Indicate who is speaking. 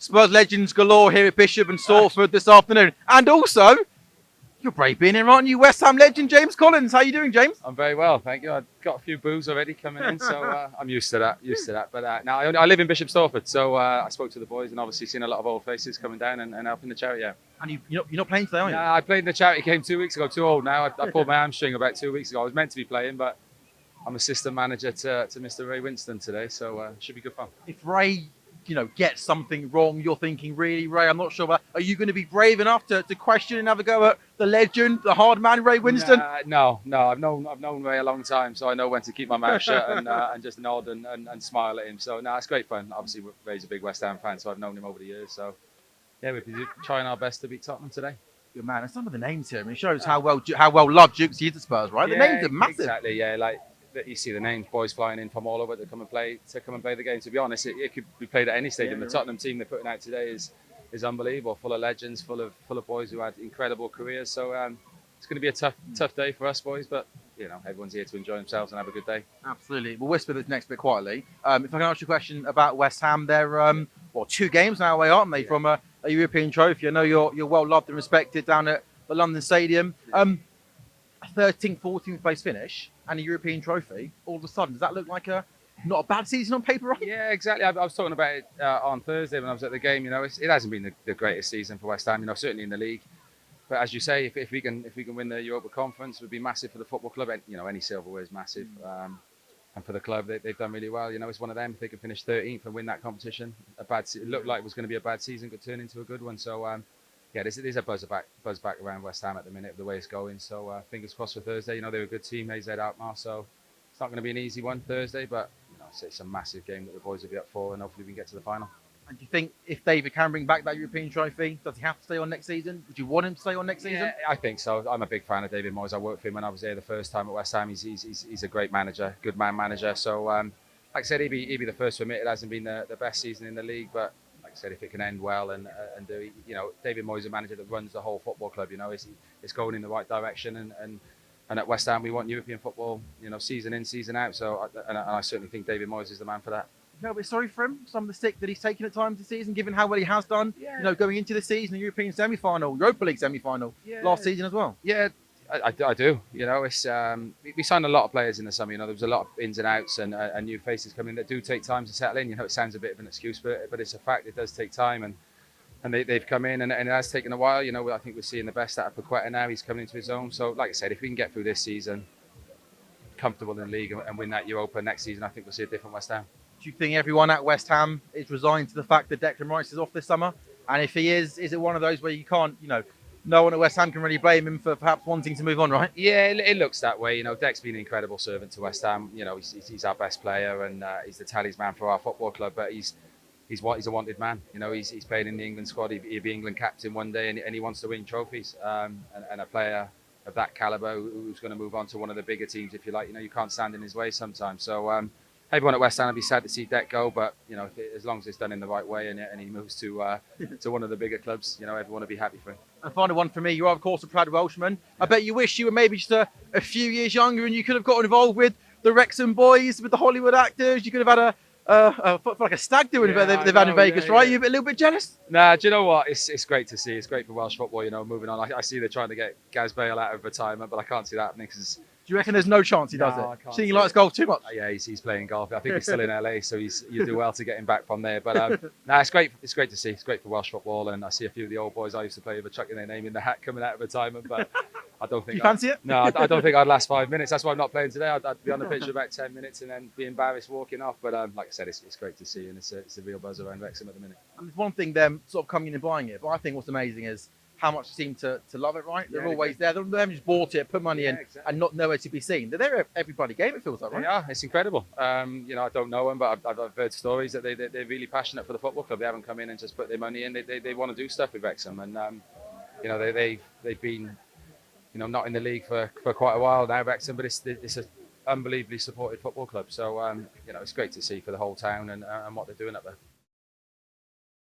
Speaker 1: Spurs legends galore here at Bishop and Stortford this afternoon. And also, you're brave being here, aren't you? West Ham legend James Collins. How are you doing, James?
Speaker 2: I'm very well, thank you. I've got a few boos already coming in, so I'm used to that. But now I live in Bishop Stortford, so I spoke to the boys and obviously seen a lot of old faces coming down and helping the charity out.
Speaker 1: And you're not playing today, are you?
Speaker 2: No, I played in the charity game 2 weeks ago. Too old now. I pulled my hamstring about 2 weeks ago. I was meant to be playing, but I'm assistant manager to Mr. Ray Winston today, so it should be good fun.
Speaker 1: If Ray, gets something wrong, you're thinking, really, Ray, I'm not sure about. Are you going to be brave enough to question and have a go at the legend, the hard man, Ray Winston?
Speaker 2: No. I've known Ray a long time, so I know when to keep my mouth shut and just nod and smile at him. So no, it's great fun. Obviously, Ray's a big West Ham fan, so I've known him over the years. So yeah, we'll be trying our best to beat Tottenham today.
Speaker 1: Good man. And some of the names here, it shows how well loved Jukes is at Spurs, right? The names are massive.
Speaker 2: Exactly. Yeah, like you see the names, boys flying in from all over to come and play the game. To be honest, it could be played at any stadium. The Tottenham team they're putting out today is unbelievable, full of legends, full of boys who had incredible careers. So it's going to be a tough day for us boys, but everyone's here to enjoy themselves and have a good day.
Speaker 1: Absolutely. We'll whisper this next bit quietly. If I can ask you a question about West Ham, they're 2 games now away, aren't they, from a European trophy? I know you're well loved and respected down at the London Stadium. A 13th, 14th place finish and a European trophy. All of a sudden, does that look like not a bad season on paper, right?
Speaker 2: Yeah, exactly. I was talking about it on Thursday when I was at the game. It hasn't been the greatest season for West Ham. Certainly in the league. But as you say, if we can win the Europa Conference, it would be massive for the football club. Any silverware is massive. And for the club, they've done really well. It's one of them. If they can finish 13th and win that competition, it looked like it was going to be a bad season, could turn into a good one. So, there's a buzz back around West Ham at the minute, the way it's going. So, fingers crossed for Thursday. They're a good team, AZ Alkmaar. So, it's not going to be an easy one Thursday, but it's a massive game that the boys will be up for, and hopefully we can get to the final.
Speaker 1: And do you think if David can bring back that European trophy, does he have to stay on next season? Would you want him to stay on next season?
Speaker 2: Yeah, I think so. I'm a big fan of David Moyes. I worked for him when I was there the first time at West Ham. He's a great manager, good man manager. So, like I said, he'd be the first to admit it hasn't been the best season in the league. But like I said, if it can end well and do, David Moyes is a manager that runs the whole football club. It's going in the right direction. And at West Ham, we want European football, season in, season out. So, and I certainly think David Moyes is the man for that.
Speaker 1: A bit sorry for him, some of the stick that he's taken at times this season, given how well he has done.
Speaker 2: Yeah.
Speaker 1: Going into the season, the European semi-final, Europa League semi-final last season as well.
Speaker 2: Yeah, I do. It's we signed a lot of players in the summer. There was a lot of ins and outs and new faces coming in that do take time to settle in. It sounds a bit of an excuse, but it's a fact. It does take time, and they've come in, and it has taken a while. I think we're seeing the best out of Paqueta now. He's coming into his own. So, like I said, if we can get through this season, comfortable in the league, and win that Europa next season, I think we'll see a different West Ham.
Speaker 1: Do you think everyone at West Ham is resigned to the fact that Declan Rice is off this summer? And if he is it one of those where you can't, no one at West Ham can really blame him for perhaps wanting to move on, right?
Speaker 2: Yeah, it looks that way. Dec's been an incredible servant to West Ham. He's our best player and he's the talisman for our football club. But he's a wanted man. He's playing in the England squad. He'll be England captain one day, and he wants to win trophies. And a player of that caliber who's going to move on to one of the bigger teams, if you like. You can't stand in his way sometimes. So. Everyone at West Ham will be sad to see Dec go, but as long as it's done in the right way and he moves to one of the bigger clubs, everyone will be happy for him.
Speaker 1: And final one for me, you are of course a proud Welshman. I bet you wish you were maybe just a few years younger and you could have gotten involved with the Wrexham boys, with the Hollywood actors. You could have had like a stag do they've had in Vegas, right? You're a little bit jealous?
Speaker 2: Nah, do you know what? It's great to see. It's great for Welsh football. Moving on. I see they're trying to get Gaz Bale out of retirement, but I can't see that happening because.
Speaker 1: Do you reckon there's no chance he does it? See, he likes golf too much.
Speaker 2: Yeah, he's playing golf. I think he's still in LA, so you do well to get him back from there. But it's great. It's great to see. It's great for Welsh football, and I see a few of the old boys I used to play with chucking their name in the hat coming out of retirement. But I don't think.
Speaker 1: Do you fancy it?
Speaker 2: No, I don't think I'd last 5 minutes. That's why I'm not playing today. I'd be on the pitch for about 10 minutes and then be embarrassed walking off. But like I said, it's great to see, and it's a real buzz around Wrexham at the minute.
Speaker 1: And there's one thing them sort of coming in and buying it, but I think what's amazing is how much they seem to love it, right? They're always there. They haven't just bought it, put money in, exactly. And not nowhere to be seen. They're there every bloody game, it feels like, right?
Speaker 2: Yeah, it's incredible. I don't know them, but I've heard stories that they're really passionate for the football club. They haven't come in and just put their money in. They want to do stuff with Wrexham, and they've been not in the league for quite a while now, Wrexham, but it's an unbelievably supported football club. So it's great to see for the whole town and what they're doing up there.